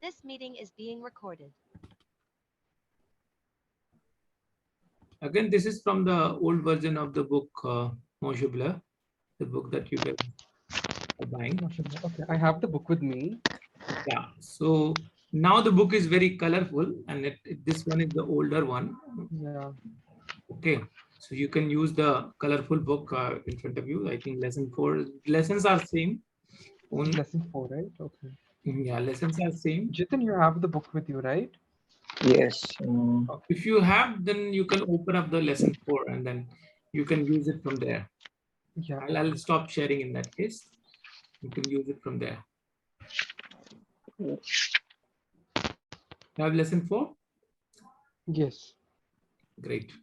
This meeting is being recorded. Again, this is from the old version of the book, Moshe Blur, the book that you guys are buying. Okay, I have the book with me. Yeah. So now the book is very colorful, and this one is the older one. Yeah. Okay. So you can use the colorful book in front of you. I think lesson 4 lessons are same. Lesson 4, right? Okay. Yeah, lessons are same. Jitin, you have the book with you, right? Yes. If you have, then you can open up the lesson 4 and then you can use it from there. Yeah. I'll stop sharing in that case. You can use it from there. You have lesson 4? Yes. Great.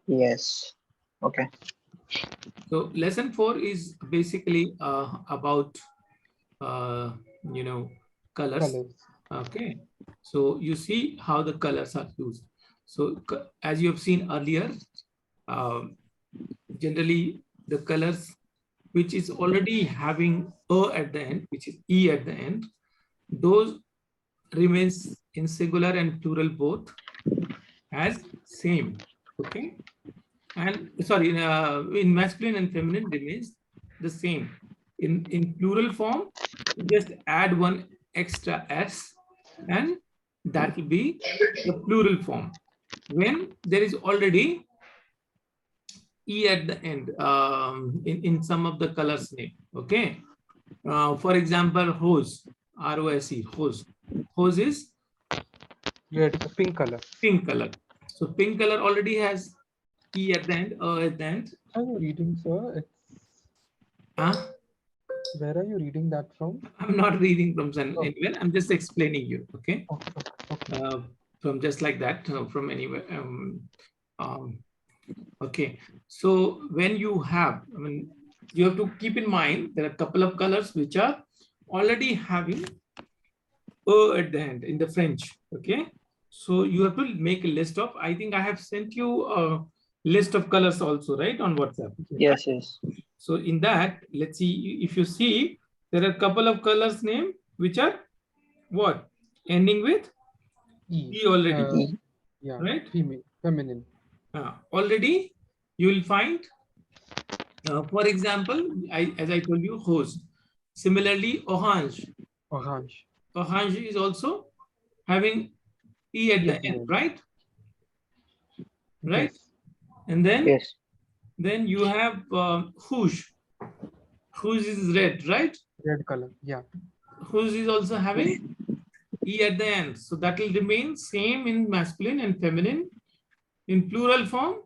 Yes. Okay. So lesson 4 is basically about colors. Okay. So you see how the colors are used. So as you have seen earlier, generally the colors which is already having at the end, which is e at the end, those remains in singular and plural both as same. Okay. And sorry, in masculine and feminine remains the same. In plural form, just add one extra s, and that will be the plural form. When there is already e at the end in some of the colors name. Okay. For example, hose, R-O-S-E, hose. Hose is Red, pink color. pink color. So pink color already has e at the end, at the end. Are you reading, sir? Where are you reading that from? I'm not reading from anywhere. I'm just explaining you. Okay. Okay. From just like that, from anywhere. Okay. So when you have, you have to keep in mind there are a couple of colors which are already having at the end in the French. Okay. So you have to make a list of. I think I have sent you a list of colors also, right, on WhatsApp. Yes. Yes. So in that, let's see, if you see, there are a couple of colors named which are what? Ending with E already. Yeah. Right? Female, feminine. Already you will find, for example, as I told you, hose. Similarly, orange. Orange. Orange is also having E at the end, right? Right? Yes. And then, Yes. then you have rouge. Rouge is red, right? Red color. Yeah. Rouge is also having E at the end. So that will remain same in masculine and feminine. In plural form,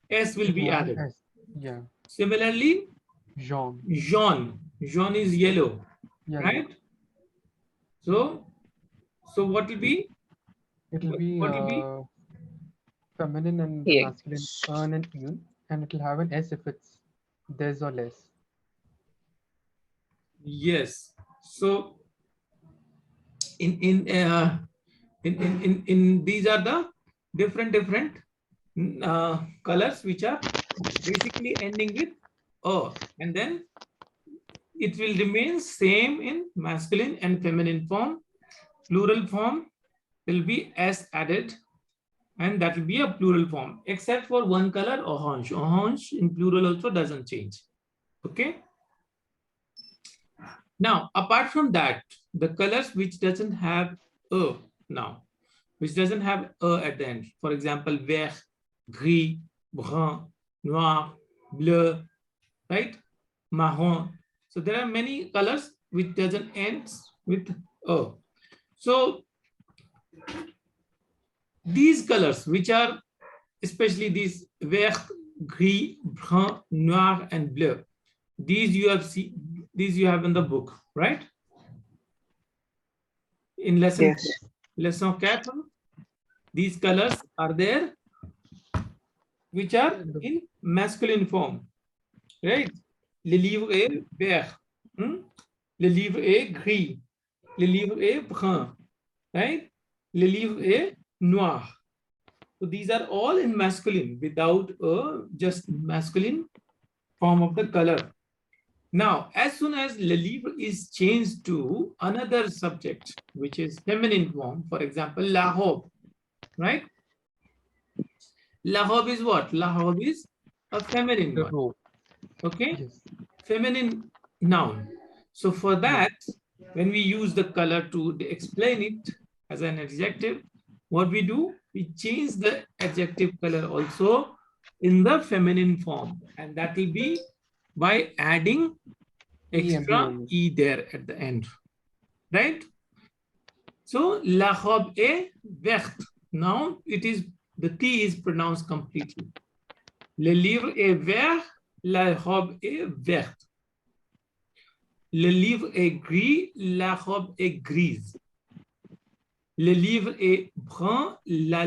S will be added. S. Yeah. Similarly, jaune. jaune. Jaune is yellow, right? So what will be? It will be feminine and masculine, an and un, and it will have an S if it's des or less. Yes. So in these are the different colors which are basically ending with and then it will remain same in masculine and feminine form. Plural form will be S added, and that will be a plural form, except for one color, orange. Orange in plural also doesn't change. Okay. Now, apart from that, the colors which doesn't have which doesn't have at the end. For example, vert, gris, brun, noir, bleu, right? Marron. So there are many colors which doesn't end with So these colors, which are especially these vert, gris, brun, noir, and bleu, these you have in the book, right? In lesson 4, these colors are there, which are in masculine form, right? Le livre est vert, le livre est gris, le livre est brun, right? Le livre est noir. So these are all in masculine without just masculine form of the color. Now, as soon as le livre is changed to another subject, which is feminine form, for example, la robe, right? La robe is what? La robe is a feminine The one, robe. okay? Yes. Feminine noun. So for Yeah. that, when we use the color to explain it as an adjective, what we do, we change the adjective color also in the feminine form, and that will be by adding extra EMP. e there at the end, right? So la robe est verte. Now it is, the T is pronounced completely. Le livre est vert, la robe est verte. Le livre est gris, la robe est grise. Le livre est brun, la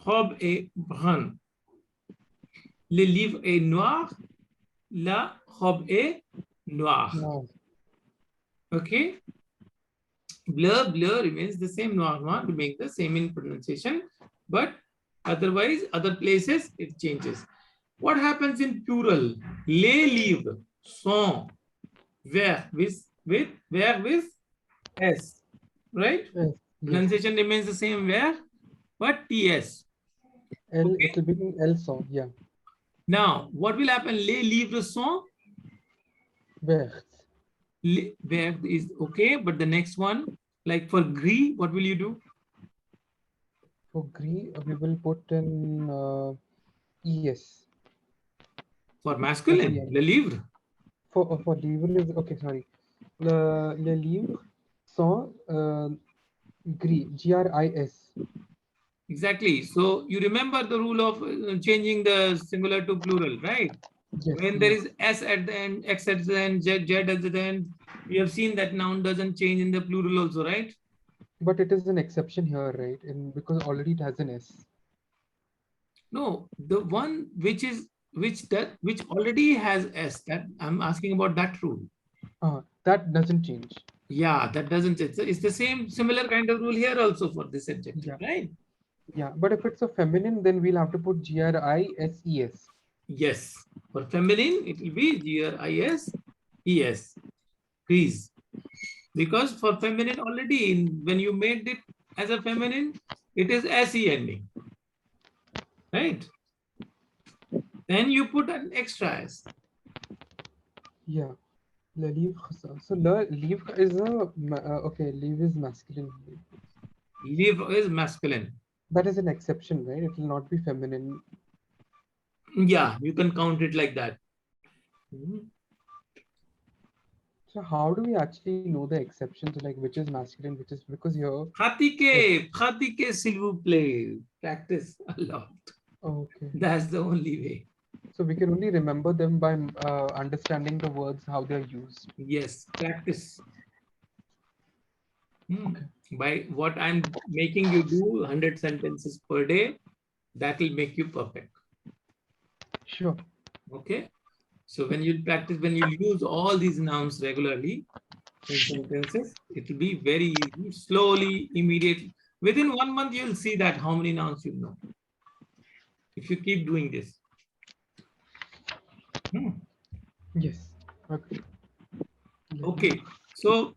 robe est brune. Le livre est noir, la robe est noire. No. Okay? Bleu, bleu remains the same, noir, noir remains the same in pronunciation, but otherwise, other places, it changes. What happens in plural? Les livres sont verts with S, right? Yes. Pronunciation remains the same where, but TS. L. Okay. It will be L song. Yeah. Now, what will happen? Les livres sont Vert. where is okay, but the next one, like for gris, what will you do? For gris, we will put in ES. For masculine, SEN. le livre. For livre is okay. Sorry. Le livre sont gris. GRIS. Exactly. So you remember the rule of changing the singular to plural, right? Yes. When there is S at the end, X at the end, Z at the end, we have seen that noun doesn't change in the plural also, right? But it is an exception here, right? And because already it has an S. No, the one which already has S, that I'm asking about that rule. That doesn't change. Yeah, that doesn't, it's the same similar kind of rule here also for this adjective, Yeah. right? Yeah, but if it's a feminine, then we'll have to put GRISES. Yes, for feminine, it will be GRISES, please. Because for feminine already, when you made it as a feminine, it is SE ending, right? Then you put an extra S. Yeah. Le livre. So le livre is okay. Livre is masculine. Livre is masculine. That is an exception, right? It will not be feminine. Yeah, you can count it like that. So how do we actually know the exceptions, like which is masculine, which is because here? Pratike, s'il vous plaît. Practice a lot. Okay. That's the only way. So we can only remember them by understanding the words, how they're used. Yes, practice. Okay. By what I'm making you do 100 sentences per day, that will make you perfect. Sure. Okay. So when you practice, when you use all these nouns regularly in sentences, it will be very easy, slowly, immediately. Within 1 month, you'll see that how many nouns you know. If you keep doing this. Yes. Okay. Okay. So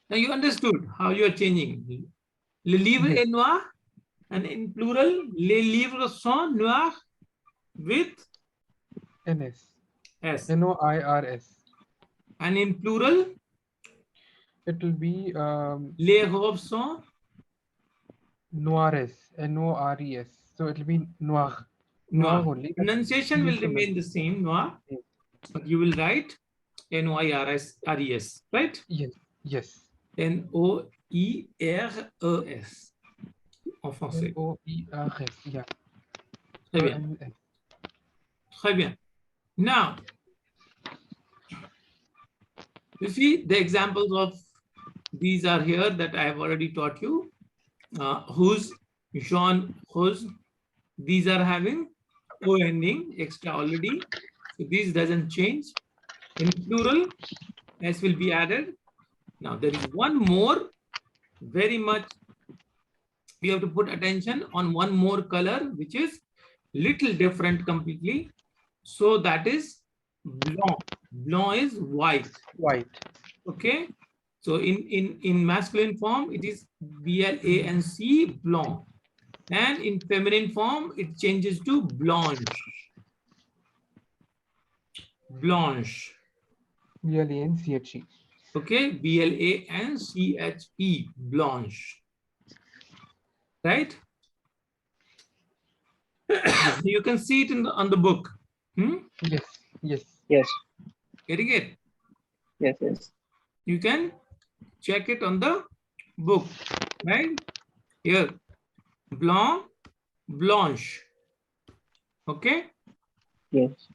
now you understood how you are changing. Le livre Yes. est noir, and in plural, les livres sont noirs with NS. S. NOIRS. And in plural, It will be les robes sont Noires. NORES. So it will be noir. noir. Only. Pronunciation will remain the same, noir, but you will write NOIRS, right? Yes. Yes. NOIRES en français. NOIRS. Yeah. Très bien. Très bien. Now, you see the examples of these are here that I have already taught you. Whose, Jean, whose, these are having O ending extra already. So this doesn't change. In plural, S will be added. Now there is one more, very much, we have to put attention on one more color, which is little different completely. So that is Blanc. Blanc is white. White. Okay. So in masculine form, it is BLANC, blanc. And in feminine form, it changes to blanche. Blanche. BLANCHE. Okay, BLANCHE, blanche. Right? You can see it in on the book. Yes. Yes. Yes. Getting it? Yes. Yes. You can check it on the book. Right? Here. Blanc, blanche. Okay? Yes.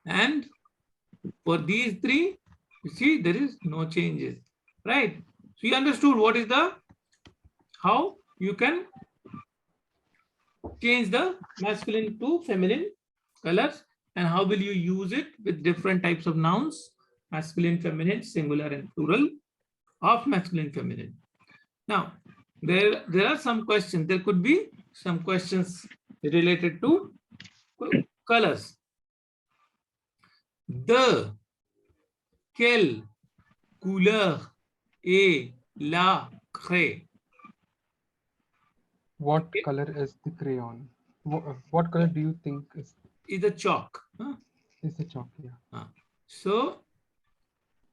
And for these three, you see there is no changes. Right? So you understood what is the, how you can change the masculine to feminine colors, and how will you use it with different types of nouns, masculine, feminine, singular and plural of masculine, feminine. Now, there are some questions. There could be some questions related to colors. De quelle couleur est la craie? What color is the crayon? What color do you think is The chalk. the chalk? Yeah. So,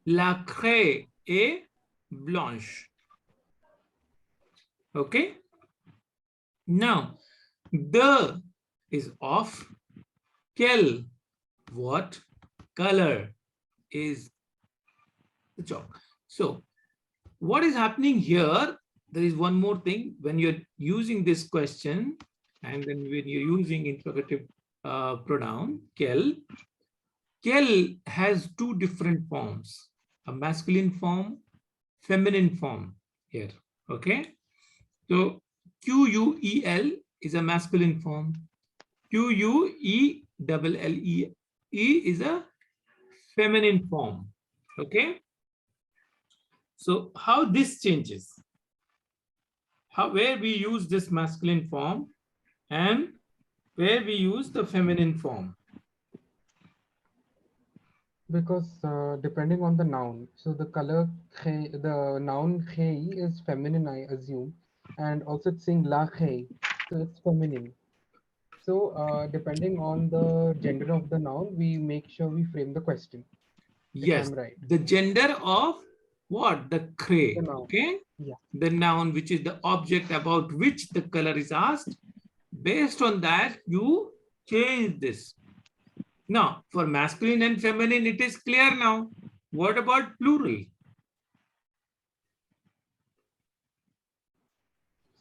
la craie est blanche. Okay. Now, the is off. Quel, what color is the chalk? So, what is happening here? There is one more thing. When you're using this question, and then when you're using interrogative pronoun, quel has two different forms: a masculine form, feminine form here. Okay. So QUEL is a masculine form. QUELLE is a feminine form. Okay. So how this changes? Where we use this masculine form and where we use the feminine form? Because depending on the noun, so the color, the noun khei is feminine, I assume, and also it's saying la khei, so it's feminine. So depending on the gender of the noun, we make sure we frame the question. Yes, If I'm right. the gender of what? The cray. The noun. Okay. Yeah. The noun, which is the object about which the color is asked. Based on that, you change this. Now, for masculine and feminine, it is clear now. What about plural?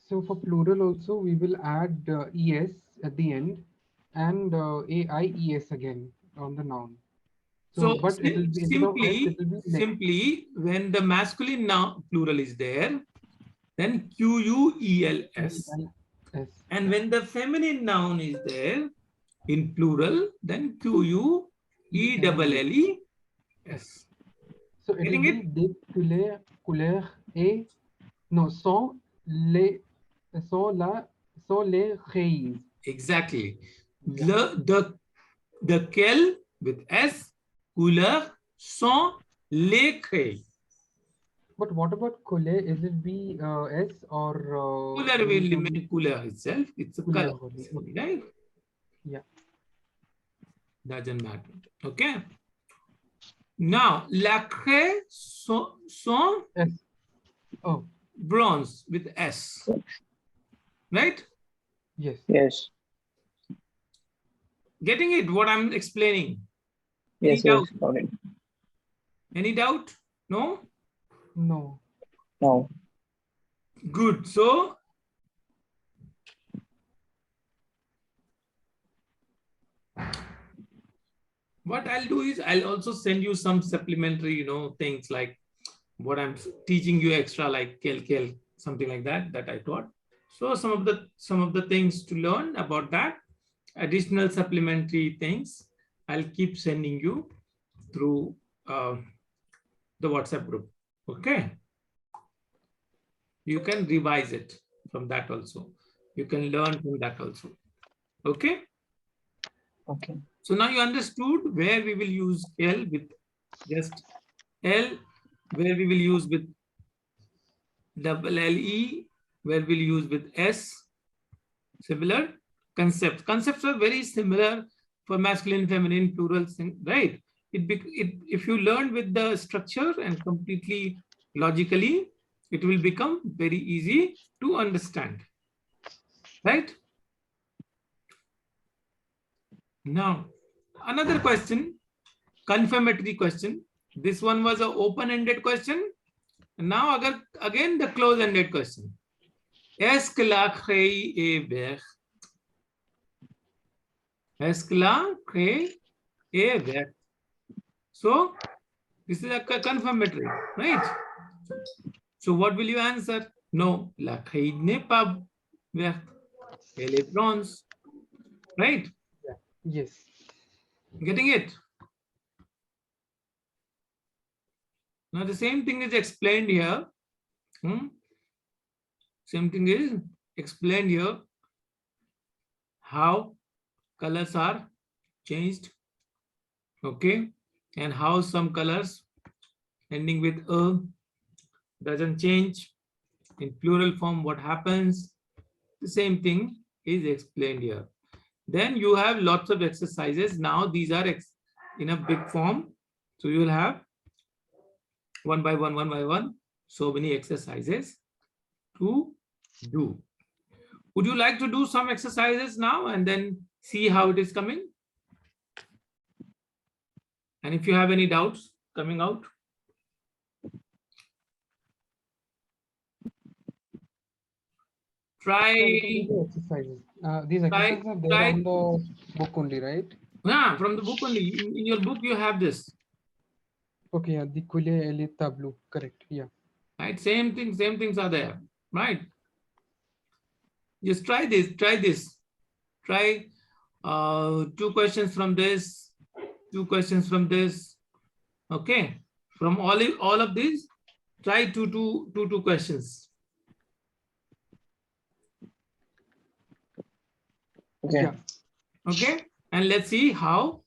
So for plural also, we will add es at the end and AIES again on the noun. So, but it will be instead of s, it will be next. simply when the masculine noun plural is there, then QUELS. Yes. And when the feminine noun is there in plural, then QUELLES. So it Getting will it? be des couleurs et no sont les rayes. Exactly. Yeah. The quel with S, couleur, sont les crayes. But what about couleur? Is it B S or Couleur will remain couleur itself. It's a color, only. right? Yeah. Doesn't matter. Okay. Now, la craie sont S. Oh. bronze with S. Right? Yes. Yes. Getting it? What I'm explaining? Yes. Any Yes. doubt? Got it. Any doubt? No? No. No. Good. So, what I'll do is I'll also send you some supplementary, things like what I'm teaching you extra, like kel, something like that I taught. So some of the things to learn about that, additional supplementary things, I'll keep sending you through the WhatsApp group. Okay. You can revise it from that also. You can learn from that also. Okay. Okay. So now you understood where we will use L with just L, where we will use with double LE, where we'll use with S. Similar concepts. Concepts are very similar for masculine, feminine, plural, right? If you learn with the structure and completely logically, it will become very easy to understand, right? Now, another question, confirmatory question. This one was an open-ended question. Now, again, the close-ended question. Est-ce que la craie est verte? Est-ce que la craie est verte? So, this is a confirmatory, right? So, what will you answer? No, la craie n'est pas verte. Elle est bronze, right? Yes. Getting it? Now, the same thing is explained here. Same thing is explained here. How colors are changed, okay? And how some colors ending with a doesn't change. In plural form, what happens? The same thing is explained here. Then you have lots of exercises. Now these are in a big form. So you will have one by one, so many exercises to do. Would you like to do some exercises now and then see how it is coming? And if you have any doubts coming out? Try. Exercises. These exercises are there on the book only, right? Yeah, from the book only. In your book, you have this. Okay, yeah, the Coulet et les tableaux, correct, yeah. Right, same things are there, right? Just try this, Try 2 questions from this, 2 questions from this, okay? From all of these, try two questions. Okay. Yeah. Okay, and let's see how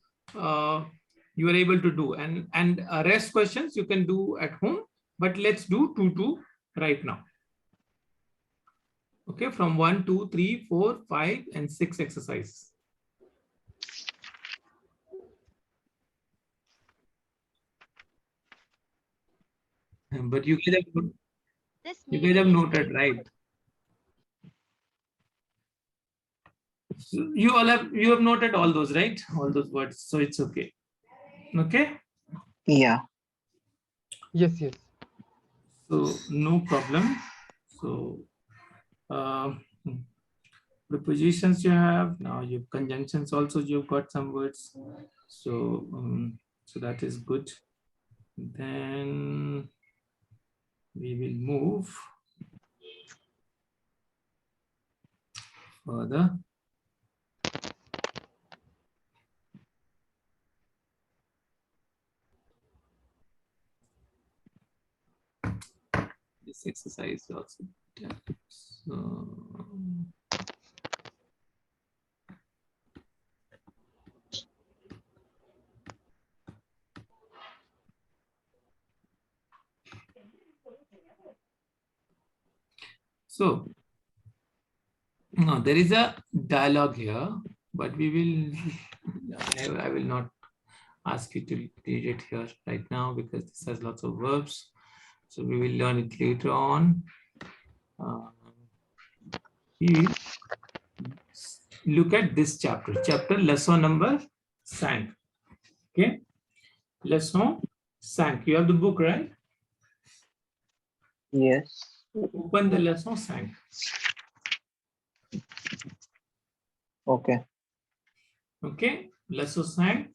you are able to do. And rest questions you can do at home, but let's do 2 right now. Okay, from 1, 2, 3, 4, 5, and 6 exercises. But you guys have noted, right? So you have noted all those, right? All those words, so it's okay. Okay. Yeah. Yes, yes. So no problem. So prepositions you have now. You have conjunctions also. You've got some words. So so that is good. Then we will move further. This exercise also. So no, there is a dialogue here, but we will. I will not ask you to read it here right now because this has lots of verbs. So we will learn it later on. Look at this chapter lesson number 5. Okay, lesson 5. You have the book, right? Yes. Open the lesson 5. Okay. Okay, lesson 5.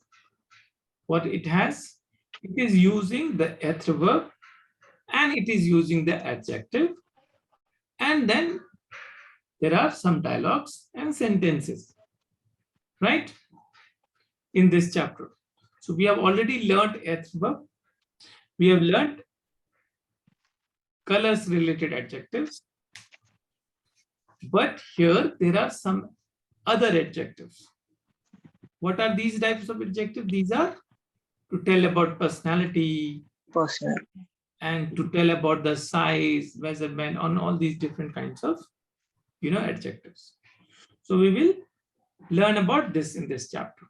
What it has? It is using the ETRE verb and it is using the adjective, and then there are some dialogues and sentences, right, in this chapter. So we have already learned ETRE verb. We have learned colors related adjectives, but here there are some other adjectives. What are these types of adjectives? These are to tell about personality Personal. and to tell about the size, measurement, on all these different kinds of, adjectives. So we will learn about this in this chapter.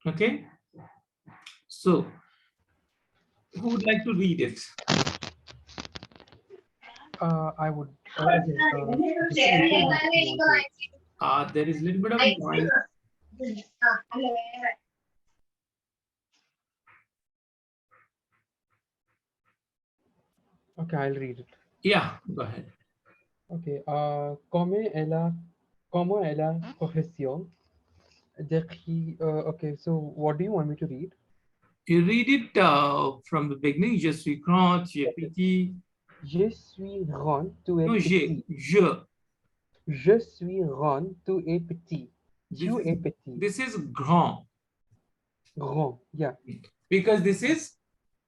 Okay. So who would like to read it? I would. Okay. Just to repeat what you want to. There is a little bit of noise. Okay, I'll read it. Yeah, go ahead. Okay. Como est la profession d'écrit? Okay. So, what do you want me to read? You read it from the beginning. Je suis grand, tu es petit. Je suis grand, tu es No, petit. je. Je suis grand, tu es petit. This Tu is, es petit. this is grand. Grand. Yeah. Because this is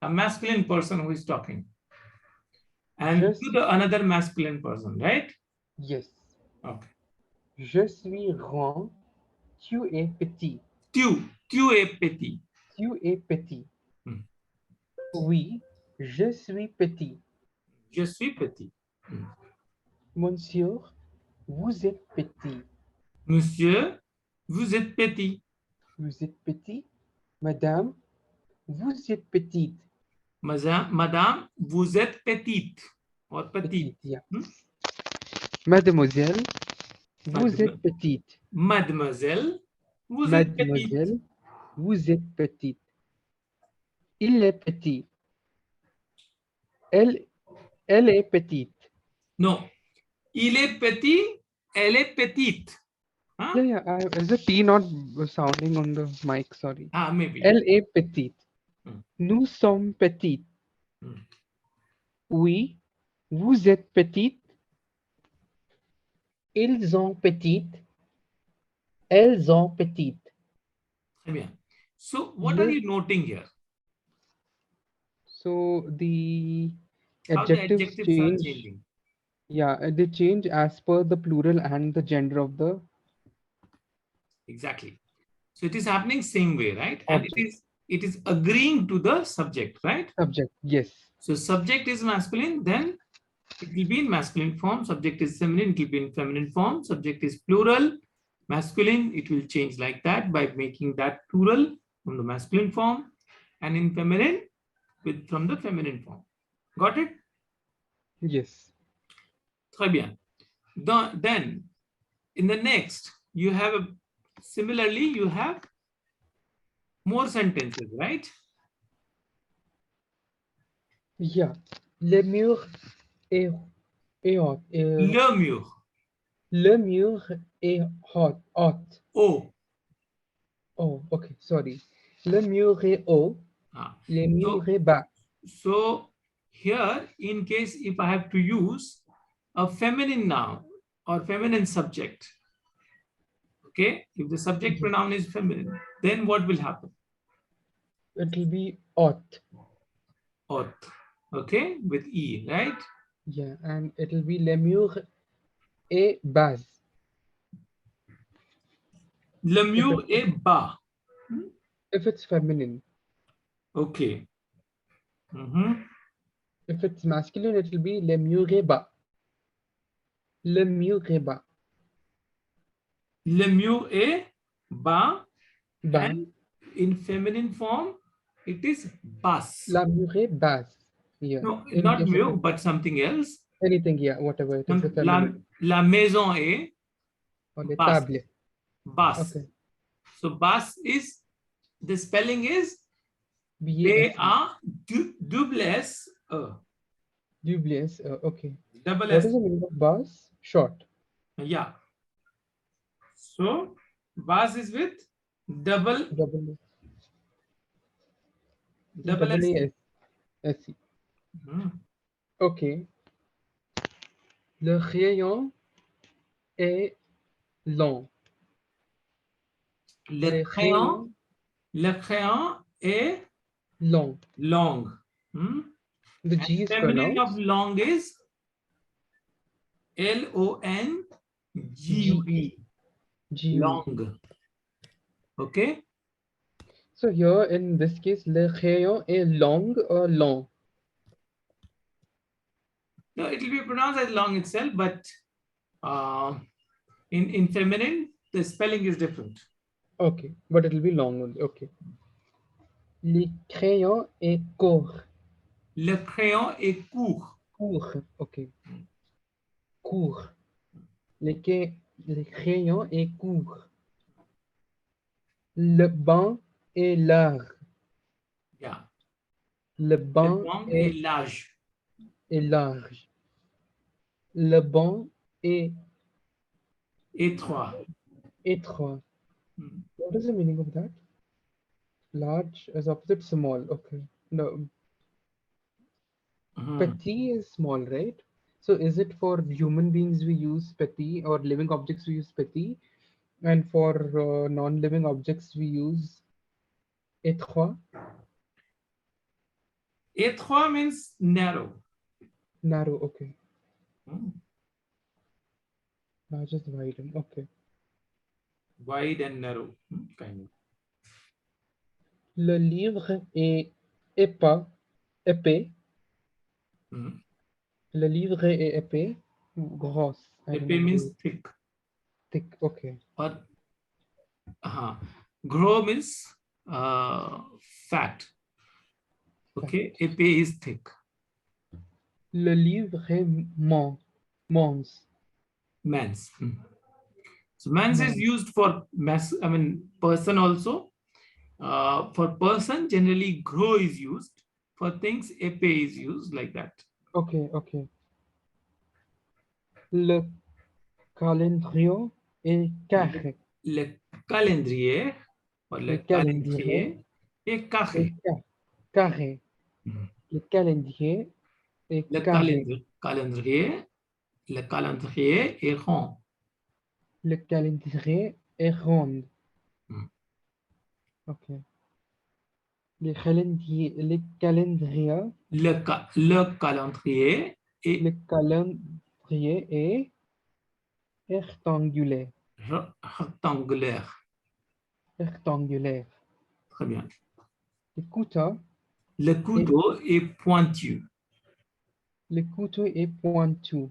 a masculine person who is talking. And Je to the another masculine person, right? Yes. Okay. Je suis grand, tu es petit. Tu es petit. Tu es petit. Hmm. Oui, je suis petit. Je suis petit. Monsieur, vous êtes petit. Monsieur, vous êtes petit. Vous êtes petit. Madame, vous êtes petite. Madame, vous êtes petite. Or petite. Yeah. Hmm? Mademoiselle, vous êtes petite. Mademoiselle, vous êtes petite. Mademoiselle, vous êtes petite. Il est petit. Elle est petite. No. Il est petit, elle est petite. Huh? Yeah. Is the T not sounding on the mic? Sorry. Maybe. Elle est petite. Hmm. Nous sommes petites. Hmm. Oui, vous êtes petite. Ils ont petites. Elles ont petites. Très bien. So, what are you noting here? So the How the adjectives adjectives are change. changing. Yeah, they change as per the plural and the gender of the. Exactly. So it is happening same way, right? Object. And it is agreeing to the subject, right? Subject, yes. So subject is masculine, then it will be in masculine form. Subject is feminine, it will be in feminine form. Subject is plural, masculine, it will change like that by making that plural from the masculine form, and in feminine from the feminine form. Got it? Yes. Très bien. Then in the next, you have similarly, you have more sentences, right? Yeah. Le mur est hot. Le mur. Le mur est hot. Oh. Oh, okay. Sorry. Le mur est haut. Le mur est bas. So here, in case if I have to use a feminine noun or feminine subject, okay, if the subject pronoun is feminine, then what will happen? It will be hot. Hot. Okay, with E, right? Yeah, and it will be le mur est bas. Le mur est bas. If it's feminine. Okay. If it's masculine, it will be le mur est bas. Le mur est bas. Le mur est bas. Bas. And in feminine form, it is basse. La mur est basse. Yeah. No, not mur, but something else. Anything, yeah, whatever it is. La maison est basse. Table. Basse. Okay. So basse is, the spelling is double S. Double S. Okay. Double S. What S. is the meaning of basse? Short. Yeah. So basse is with double S. Okay. Le crayon est long. Le crayon est long. The G is feminine pronounced. of long is LONGE. G. Long. Okay. So here in this case, le crayon est long or long? No, it will be pronounced as long itself, but in feminine, the spelling is different. Okay, but it will be long only. Okay. Le crayon est court. Le crayon est court. Court. Okay. Court. Le crayon est court. Le banc est large. Yeah. Le Le banc banc est large. est large. Le banc est Étroit. étroit. Hmm. What is the meaning of that? Large is opposite small. Okay. No, Mhm. petit is small, right? So is it for human beings we use petit, or living objects we use petit, and for non-living objects we use étroit? Étroit means narrow. Narrow. Okay. Hmm. Large is wide. Okay. Wide and narrow. Kind of. Le livre est épais. Épais. Hmm. Le livre est épais. Gros. I don't Épais know. means thick. Thick. Okay. Or gros means fat. Okay. Épais is thick. Le livre est mons. Man's. So man's is Mons. used for mass. I mean person also. For person, generally gros is used. For things, épais is used like that. Okay. Okay. Le calendrier est carré. Le calendrier or le Le calendrier calendrier est carré. est carré. Le calendrier est Le carré. calendrier est rond. Le calendrier est rond. Okay. Le calendrier Le calendrier est le calendrier est rectangulaire. rectangulaire. Rectangulaire. Très bien. Le couteau est pointu. Le couteau est pointu.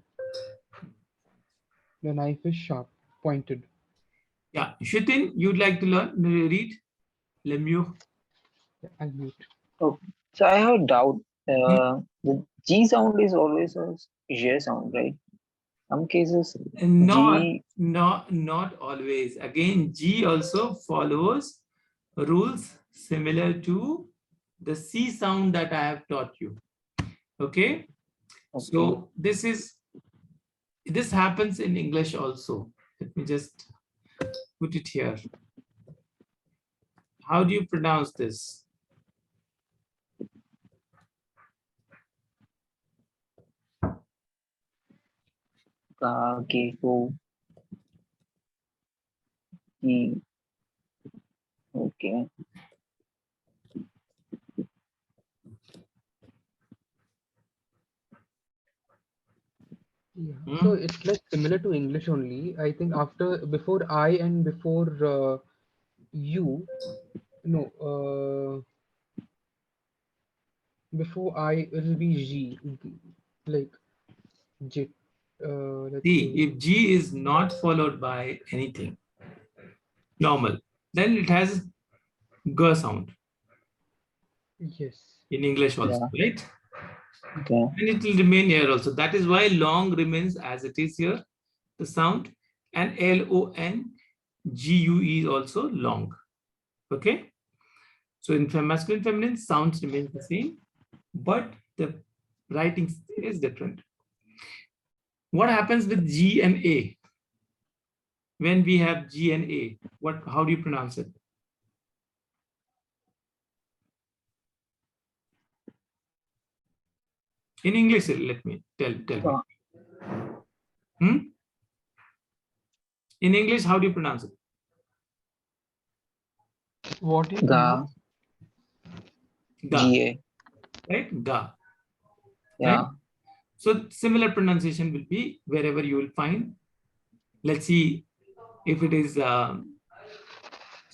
The knife is sharp, pointed. Yeah. Shitin, you'd like to read le mur? I'll mute. Okay. So I have a doubt. The G sound is always a J sound, right? Some cases Not always. Again, G also follows rules similar to the C sound that I have taught you. Okay. So this happens in English also. Let me just put it here. How do you pronounce this? LANGECOLE. Okay. Yeah. So it's like similar to English only. I think before I and before you, no, before I it'll be G, like J. Let's See, say if G is not followed by anything normal, then it has G sound yes. in English also, right? Okay. And it will remain here also. That is why long remains as it is here, the sound, and LONGUE is also long. Okay. So in masculine, feminine, sounds remain the same, but the writing is different. What happens with G and A? When we have G and A, how do you pronounce it? In English, let me tell me. In English, how do you pronounce it? What is Ga. GA. Right? Ga. Yeah. Right? So similar pronunciation will be wherever you will find. Let's see if it is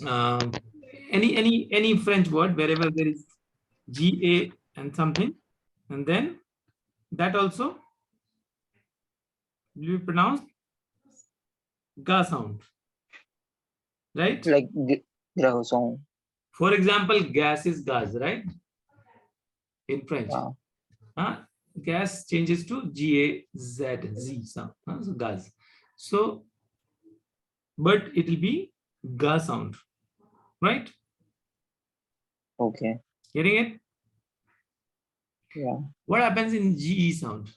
any French word wherever there is GA and something, and then that also will be pronounced ga sound, right? Like garçon. For example, gas is gaz, right? In French. Yeah. Gas changes to GAZ sound. So gaz. So, but it will be ga sound, right? Okay. Getting it? Yeah. What happens in GE sound?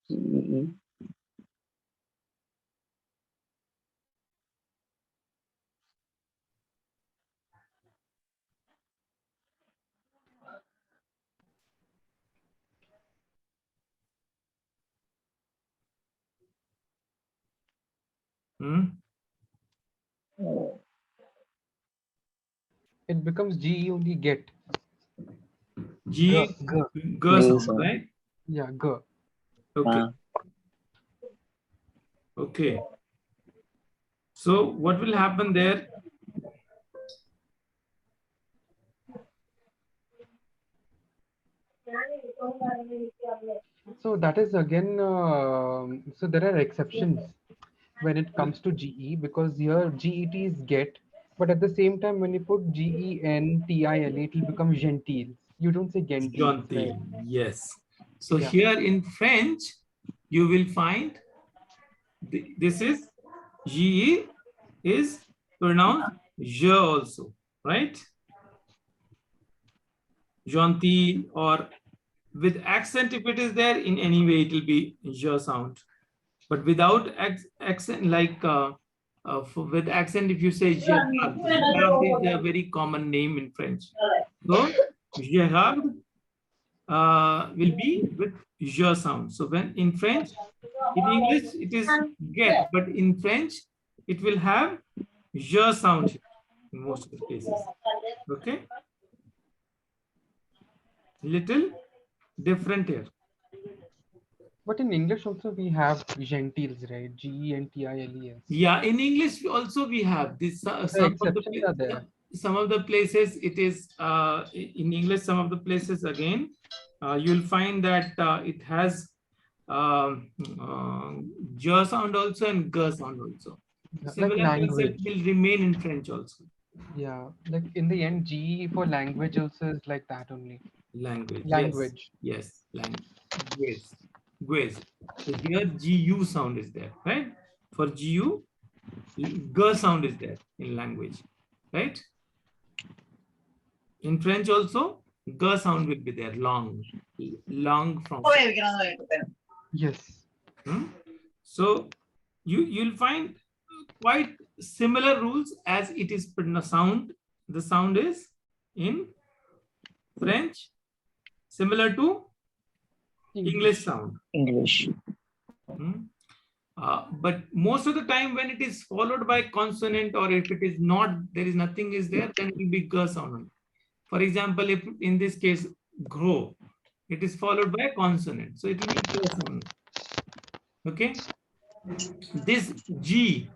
GE. It becomes GE only get. G, G. G sound, sound. right? Yeah, G. Okay. Yeah. Okay. So what will happen there? So that is again, so there are exceptions when it comes to GE, because here GET is get, but at the same time when you put GENTILE, it will become gentile. You don't say gentiles, right? Gentil, yes. So Yeah. here in French, you will find this is GE is pronounced je also, right? Gentil, or with accent, if it is there, in any way it will be je sound. But without accent, like with accent, if you say Gerard, Gerard is a very common name in French. So Gerard will be with je sound. So when in French, in English it is get, but in French it will have je sound in most of the cases. Okay, little different here. But in English also we have gentiles, right? GENTILES. Yeah, in English also we have this. The exceptions are there. Some of the places it is in English. Some of the places again, you'll find that it has j sound also and g sound also. Yeah, like Similar concept language. will remain in French also. Yeah, like in the end, GE for language also is like that only. Language, yes, Language. yes, language, guez. So here GU sound is there, right? For GU, G sound is there in language, right? In French also, G sound will be there, long from. Yes. So you'll find quite similar rules as it is sound. The sound is in French, similar to English sound. English. But most of the time when it is followed by consonant, or if it is not, there is nothing is there, then it will be G sound. For example, if in this case, grow, it is followed by a consonant. So it will be G sound. Okay. This G,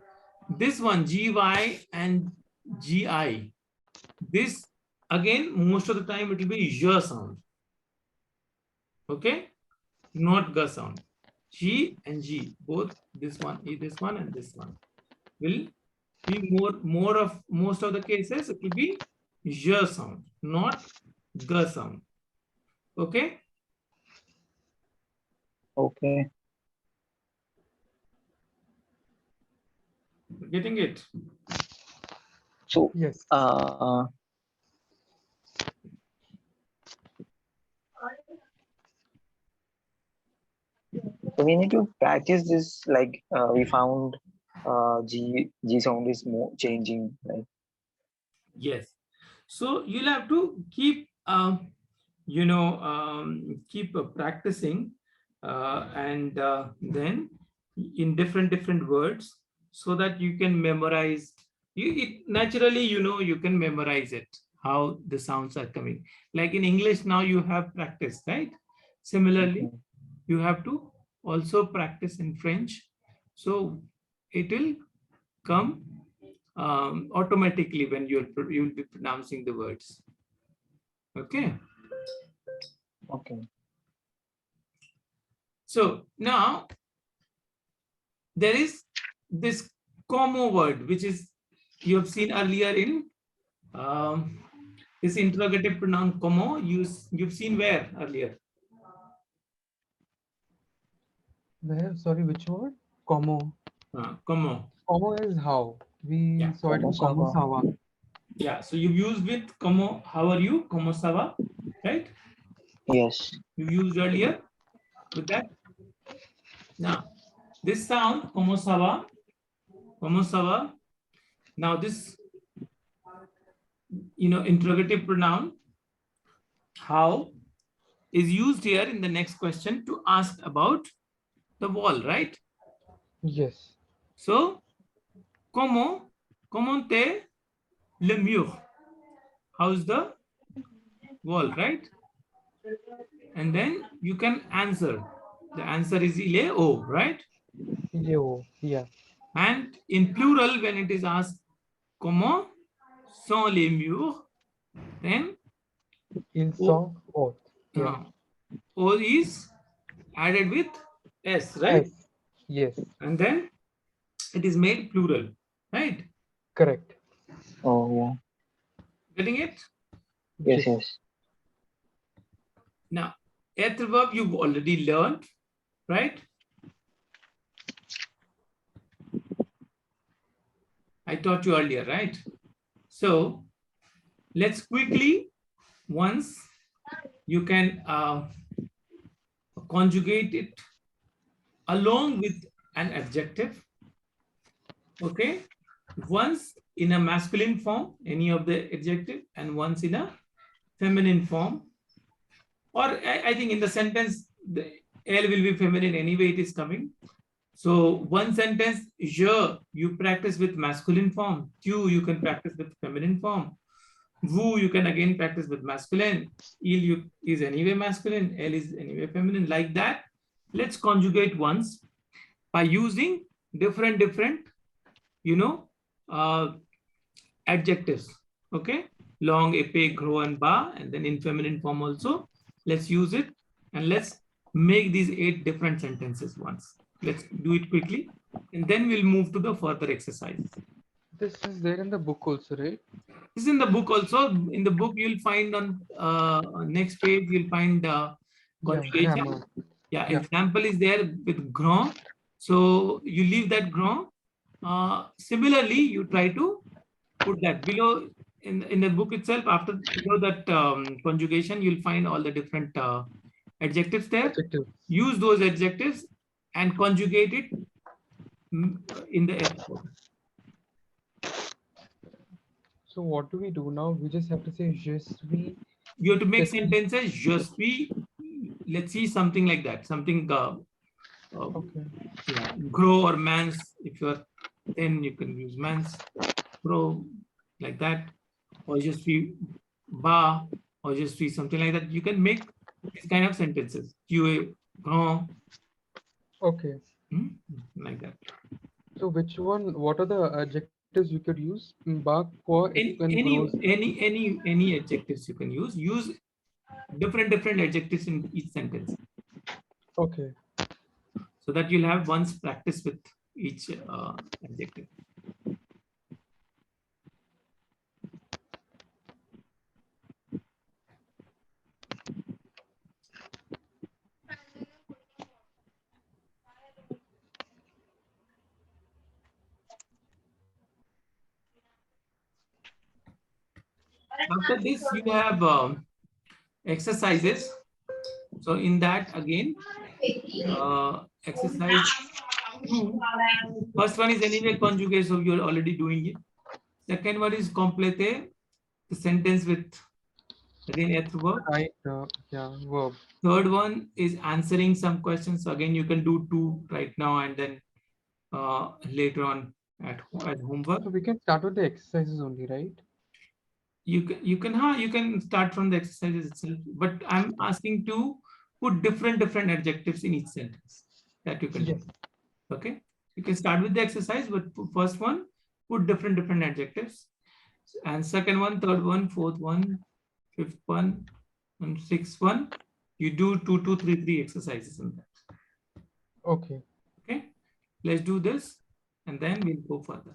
this one, GY and GI, this again, most of the time it will be J sound. Okay. Not G sound. G and G, both this one and this one will be most of the cases it will be J sound, not G sound. Okay. Okay. Getting it? So Yes. So we need to practice this. Like we found G sound is more changing. Like Yes. So you'll have to keep keep practicing and then in different words, so that you can memorize. Naturally, you can memorize it, how the sounds are coming. Like in English now you have practice, right? Similarly, you have to also practice in French. So it will come automatically when you'll be pronouncing the words. Okay. Okay. So now there is this como word, which is you have seen earlier in this interrogative pronoun como. You've seen where earlier? Where? Sorry, which word? Como. Como. Como is how. We Yeah. saw it in Como Sawa. Yeah. So you used with como. How are you? Como sava, right? Yes. You used earlier with that. Now this sound como sava, como sava. Now this, interrogative pronoun how is used here in the next question to ask about the wall, right? Yes. So, comment est le mur? How's the wall, right? And then you can answer. The answer is il est haut, right? Yo. Yeah. And in plural, when it is asked comment sont les murs, then Ils o, sont hautes. Yeah. o is added with s, right? S. Yes. And then it is made plural, right? Correct. Oh, yeah. Getting it? Yes, yes. Now, être verb you've already learned, right? I taught you earlier, right? So let's quickly, once you can conjugate it along with an adjective, okay? Once in a masculine form, any of the adjective, and once in a feminine form. Or I think in the sentence, the L will be feminine anyway, it is coming. So one sentence, je, you practice with masculine form. Tu, you can practice with feminine form. Vous, you can again practice with masculine. Il is anyway masculine. Elle is anyway feminine. Like that, let's conjugate once by using different, adjectives. Okay, long, épais, gros, and bas, and then in feminine form also. Let's use it and let's make these 8 different sentences once. Let's do it quickly, and then we'll move to the further exercises. This is there in the book also, right? This is in the book also. In the book, you'll find on next page, you'll find conjugation. Yeah, example is there with grand. So you leave that grand. Similarly, you try to put that below in the book itself. After below that conjugation, you'll find all the different adjectives there. Adjectives. Use those adjectives and conjugate it in the F form. So what do we do now? We just have to say je suis. You have to make sentences. Je suis. Let's see something like that. Something. Okay. Yeah, grow or mans. If you're then you can use mans. Grow like that, or just be ba, or just be something like that. You can make these kind of sentences. Tu grand. Okay. Like that. So which one? What are the adjectives we could use? Ba, qua, Any adjectives you can use. Use different adjectives in each sentence. Okay. So that you'll have once practice with each adjective. After this, you have exercises. So in that again, exercise 2. First one is anyway conjugate, so you're already doing it. Second one is complete the sentence with again être verb. Right. Verb. Third one is answering some questions. So again, you can do 2 right now and then later on at homework. So we can start with the exercises only, right? You can start from the exercises itself, but I'm asking to put different adjectives in each sentence. that you can do. Yes. Okay, you can start with the exercise, but first one, put different adjectives, and second one, third one, fourth one, fifth one, and sixth one, you do 2, 2, 3, 3 exercises in that. Okay. Okay, let's do this and then we'll go further.